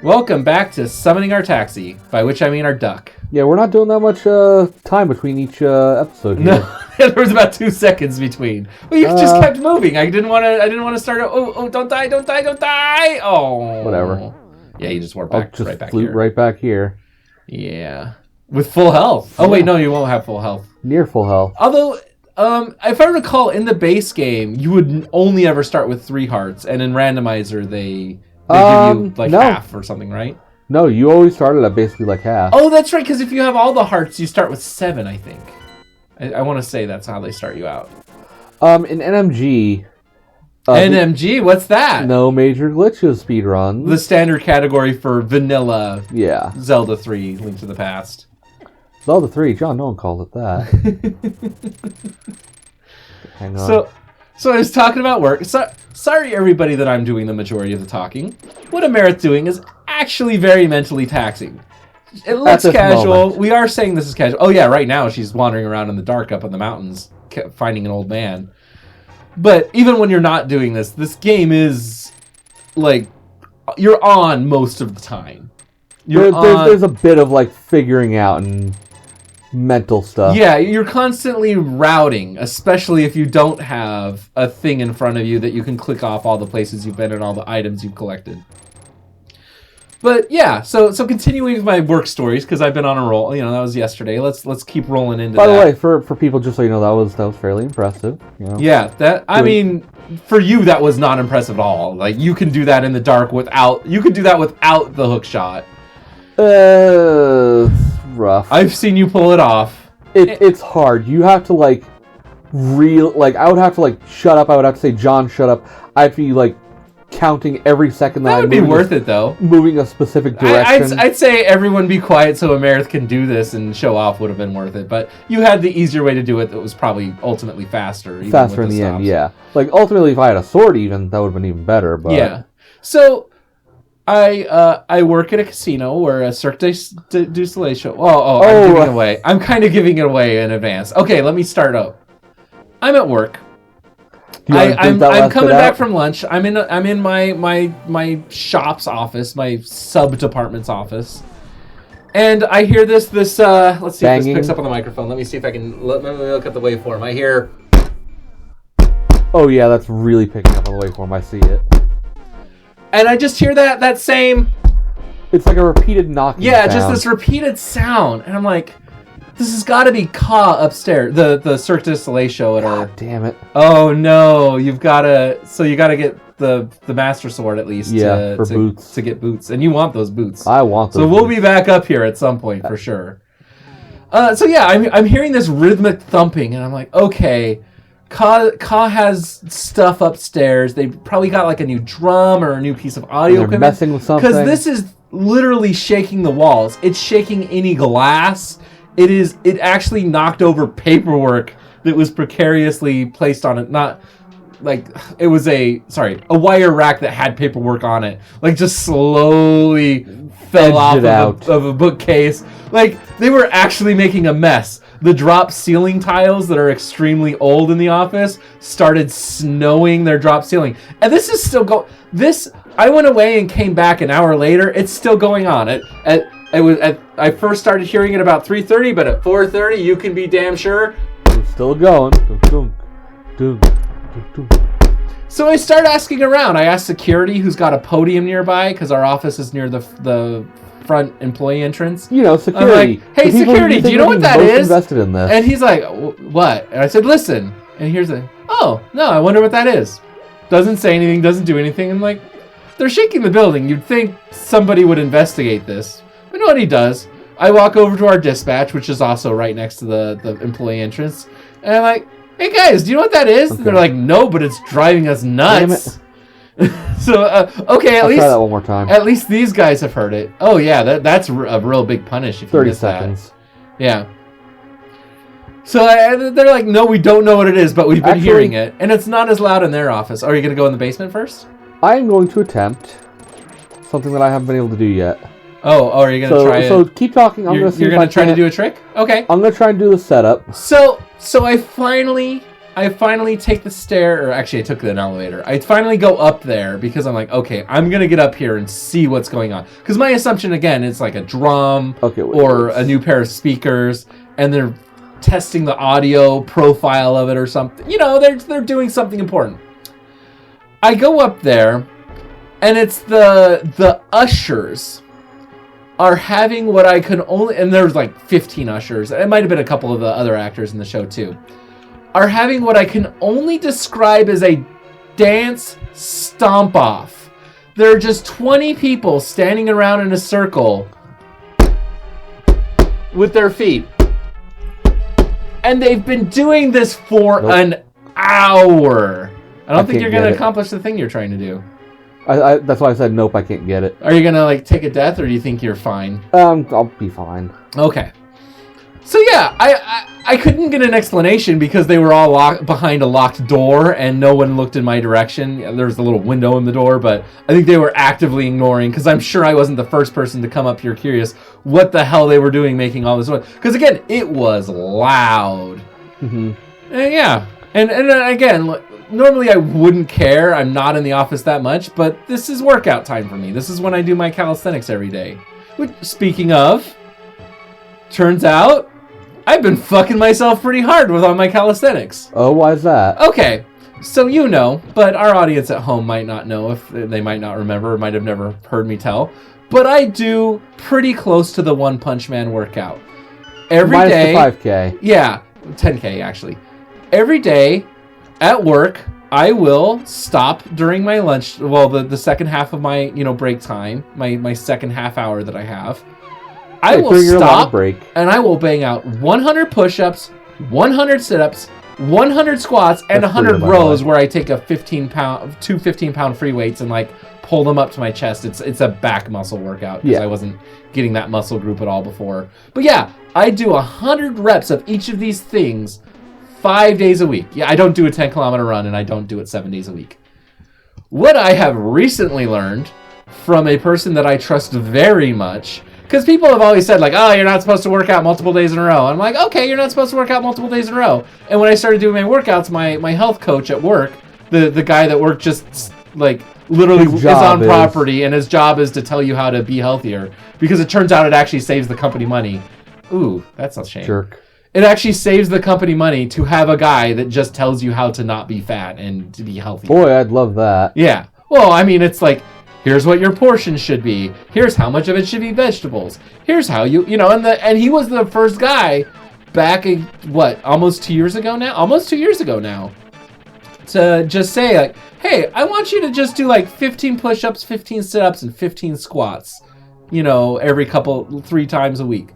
Welcome back to Summoning Our Taxi, by which I mean our duck. Yeah, we're not doing that much time between each episode here. No, there was about 2 seconds between. Well, you just kept moving. I didn't want to start. Oh, don't die! Don't die! Don't die! Oh, whatever. Yeah, you just warped back right back here. Right back here. Yeah, with full health. Oh wait, no, you won't have full health. Near full health. Although, if I recall, in the base game, you would only ever start with 3 hearts, and in Randomizer they give you like half or something, right? No, you always started at basically like half. Oh, that's right, because if you have all the hearts, you start with 7, I think. I want to say that's how they start you out. In NMG... NMG? What's that? No major glitches speedruns. The standard category for vanilla Zelda 3, Link to the Past. Zelda 3, John, no one calls it that. Hang on. So I was talking about work. Sorry, everybody, that I'm doing the majority of the talking. What Amarith doing is actually very mentally taxing. It looks casual. Moment. We are saying this is casual. Oh yeah, right now she's wandering around in the dark up in the mountains, finding an old man. But even when you're not doing this, this game is like you're on most of the time. There's a bit of like figuring out and mental stuff. Yeah, you're constantly routing, especially if you don't have a thing in front of you that you can click off all the places you've been and all the items you've collected. But yeah, so continuing with my work stories, because I've been on a roll. You know, that was yesterday. Let's keep rolling into that. By the way, for people, just so you know, that was fairly impressive. You know? Yeah, I mean, for you that was not impressive at all. Like you can do that in the dark without. You could do that without the hook shot. It's rough. I've seen you pull it off. It's hard. You have to I would have to shut up. I would have to say, John, shut up. I'd be counting every second that would be worth it though. Moving a specific direction. I'd say everyone be quiet so Amarith can do this and show off would have been worth it. But you had the easier way to do it that was probably ultimately faster. Faster in the end, yeah. Ultimately, if I had a sword, even that would have been even better. But yeah. So I work at a casino where a Cirque du Soleil show. I'm giving it away. I'm kind of giving it away in advance. Okay, let me start up. I'm at work. I'm coming back from lunch. I'm in my shop's office, my sub department's office, and I hear this. Let's see if this picks up on the microphone. Let me see if I can. Let me look at the waveform. I hear. Oh yeah, that's really picking up on the waveform. I see it. And I just hear that same. It's like a repeated knocking. Yeah, just this repeated sound, and I'm like, this has got to be Ka upstairs, the Cirque du Soleil show at our. God damn it! Oh no, you gotta get the Master Sword at least. For boots to get boots, and you want those boots. I want those. So we'll be back up here at some point for sure. So yeah, I'm hearing this rhythmic thumping, and I'm like, okay, Ka has stuff upstairs. They probably got a new drum or a new piece of audio equipment. They're messing with something. Because this is literally shaking the walls. It's shaking any glass. It actually knocked over paperwork that was precariously placed on it. Not it was a wire rack that had paperwork on it. Just slowly fell off of a bookcase. They were actually making a mess. The drop ceiling tiles that are extremely old in the office started snowing their drop ceiling. And this is still going. I went away and came back an hour later. It's still going on. I first started hearing it about 3:30, but at 4:30, you can be damn sure it's still going. So I start asking around. I asked security, who's got a podium nearby, because our office is near the front employee entrance. You know, security. I'm like, hey, security, do you know what that is? Invested in this. And he's like, what? And I said, listen. And here's oh, no, I wonder what that is. Doesn't say anything, doesn't do anything. I'm like, they're shaking the building. You'd think somebody would investigate this. I know what he does. I walk over to our dispatch, which is also right next to the employee entrance. And I'm like, hey guys, do you know what that is? Okay. And they're like, no, but it's driving us nuts. So, okay, I'll try that one more time. At least these guys have heard it. Oh yeah, that's a real big punish if you miss 30 seconds. That. Yeah. So they're like, no, we don't know what it is, but we've been hearing it. And it's not as loud in their office. Are you going to go in the basement first? I am going to attempt something that I haven't been able to do yet. Oh, are you going to try it? So keep talking. You're going to try to do a trick? Okay. I'm going to try and do the setup. So I finally I finally take the stair, or actually I took an elevator. I finally go up there because I'm like, okay, I'm going to get up here and see what's going on. Because my assumption, again, is like a drum or a new pair of speakers, and they're testing the audio profile of it or something. You know, they're doing something important. I go up there, and it's the ushers are having what I could only... And there's like 15 ushers. It might have been a couple of the other actors in the show, too. Are having what I can only describe as a dance stomp-off. There are just 20 people standing around in a circle with their feet. And they've been doing this for an hour. I don't think you're going to accomplish the thing you're trying to do. That's why I said nope, I can't get it. Are you going to like take a death, or do you think you're fine? I'll be fine. Okay. So yeah, I couldn't get an explanation because they were all behind a locked door and no one looked in my direction. There was a little window in the door, but I think they were actively ignoring, because I'm sure I wasn't the first person to come up here curious what the hell they were doing making all this noise. Because again, it was loud. Mm-hmm. And yeah. And again, normally I wouldn't care. I'm not in the office that much, but this is workout time for me. This is when I do my calisthenics every day. Which, speaking of, turns out I've been fucking myself pretty hard with all my calisthenics. Oh, why is that? Okay, so you know, but our audience at home might not know, if they might not remember, or might have never heard me tell. But I do pretty close to the One Punch Man workout. Every day. Minus the 5K. Yeah, 10K actually. Every day at work, I will stop during my lunch, well, the second half of my, break time, my second half hour that I have. I will stop and I will bang out 100 push-ups, 100 sit-ups, 100 squats, and 100 rows where I take two 15-pound free weights and like pull them up to my chest. It's a back muscle workout because I wasn't getting that muscle group at all before. But yeah, I do 100 reps of each of these things 5 days a week. Yeah, I don't do a 10-kilometer run, and I don't do it 7 days a week. What I have recently learned from a person that I trust very much, because people have always said, like, oh, you're not supposed to work out multiple days in a row. I'm like, okay, you're not supposed to work out multiple days in a row. And when I started doing my workouts, my health coach at work, the guy that worked just, like, literally is on property, and his job is to tell you how to be healthier, because it turns out it actually saves the company money. Ooh, that's a shame. Jerk. It actually saves the company money to have a guy that just tells you how to not be fat and to be healthy. Boy, I'd love that. Yeah. Well, I mean, it's like, here's what your portion should be. Here's how much of it should be vegetables. Here's how and he was the first guy back, almost 2 years ago now? Almost 2 years ago now. To just say, like, hey, I want you to just do, like, 15 push-ups, 15 sit-ups, and 15 squats, every 3 times a week.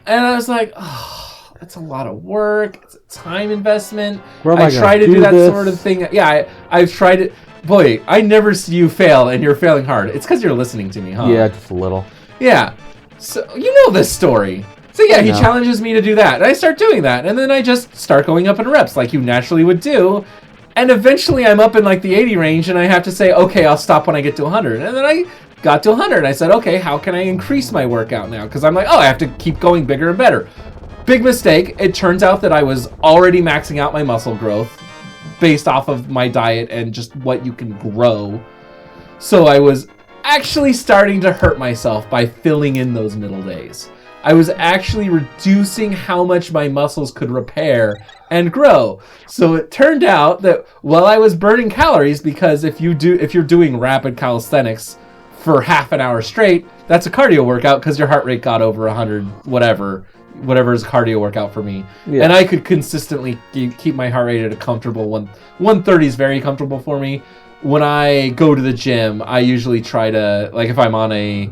And I was like, oh, that's a lot of work. It's a time investment. I try to do that sort of thing. Yeah, I've tried it. Boy, I never see you fail, and you're failing hard. It's because you're listening to me, huh? Yeah, just a little. Yeah. So, you know this story. So, yeah, he challenges me to do that. And I start doing that. And then I just start going up in reps like you naturally would do. And eventually I'm up in, like, the 80 range, and I have to say, okay, I'll stop when I get to 100. And then I got to 100. I said, okay, how can I increase my workout now? Because I'm like, I have to keep going bigger and better. Big mistake. It turns out that I was already maxing out my muscle growth based off of my diet and just what you can grow. So I was actually starting to hurt myself by filling in those middle days. I was actually reducing how much my muscles could repair and grow. So it turned out that while I was burning calories, because if you're doing rapid calisthenics for half an hour straight, that's a cardio workout because your heart rate got over 100, whatever is a cardio workout for me. Yeah. And I could consistently keep my heart rate at a comfortable 130 is very comfortable for me. When I go to the gym, I usually try to, like, if I'm on a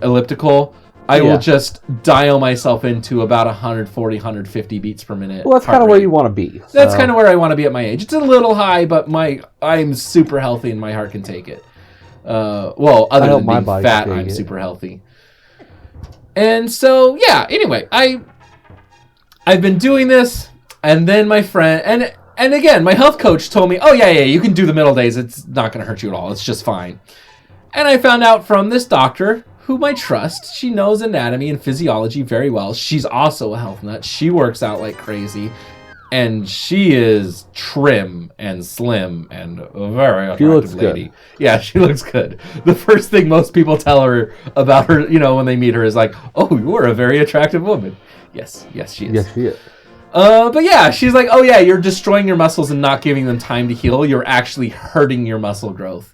elliptical, I will just dial myself into about 140, 150 beats per minute. Well, that's kind of where you want to be. So. That's kind of where I want to be at my age. It's a little high, but I'm super healthy and my heart can take it. Other than being fat, I'm super healthy. And so, yeah, anyway, I've been doing this, and then my friend, and again, my health coach told me, you can do the middle days. It's not going to hurt you at all. It's just fine. And I found out from this doctor, whom I trust. She knows anatomy and physiology very well. She's also a health nut. She works out like crazy. And she is trim and slim and a very attractive She looks lady. good. Yeah, she looks good. The first thing most people tell her about her, when they meet her is like, "Oh, you're a very attractive woman." Yes, she is. Yes, she is. But yeah, she's like, "Oh yeah, you're destroying your muscles and not giving them time to heal. You're actually hurting your muscle growth.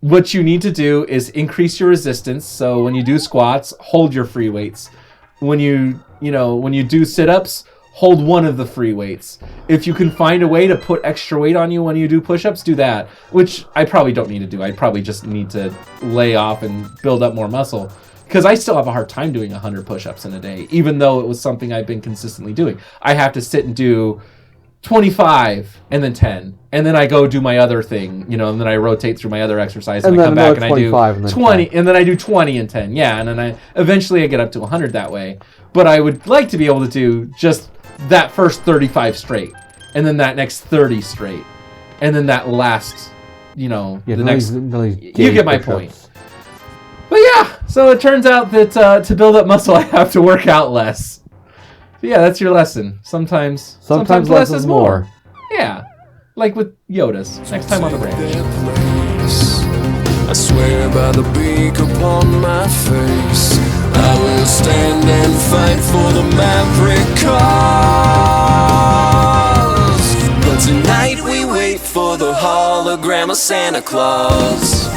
What you need to do is increase your resistance. So when you do squats, hold your free weights. When you do sit-ups, hold one of the free weights. If you can find a way to put extra weight on you when you do push-ups, do that." Which I probably don't need to do. I probably just need to lay off and build up more muscle. Because I still have a hard time doing 100 push-ups in a day, even though it was something I've been consistently doing. I have to sit and do 25 and then 10. And then I go do my other thing, and then I rotate through my other exercise and I come back and I do 20 and then I do 20 and 10. Yeah, and then I eventually get up to 100 that way. But I would like to be able to do just that first 35 straight, and then that next 30 straight, and then that last, the next. You get my point. But yeah, so it turns out that to build up muscle, I have to work out less. But yeah, that's your lesson. Sometimes less is more. Yeah, like with Yoda's. Next time on the ranch. I swear by the beak upon my face, I will stand and fight for the maverick cause. But tonight we wait for the hologram of Santa Claus.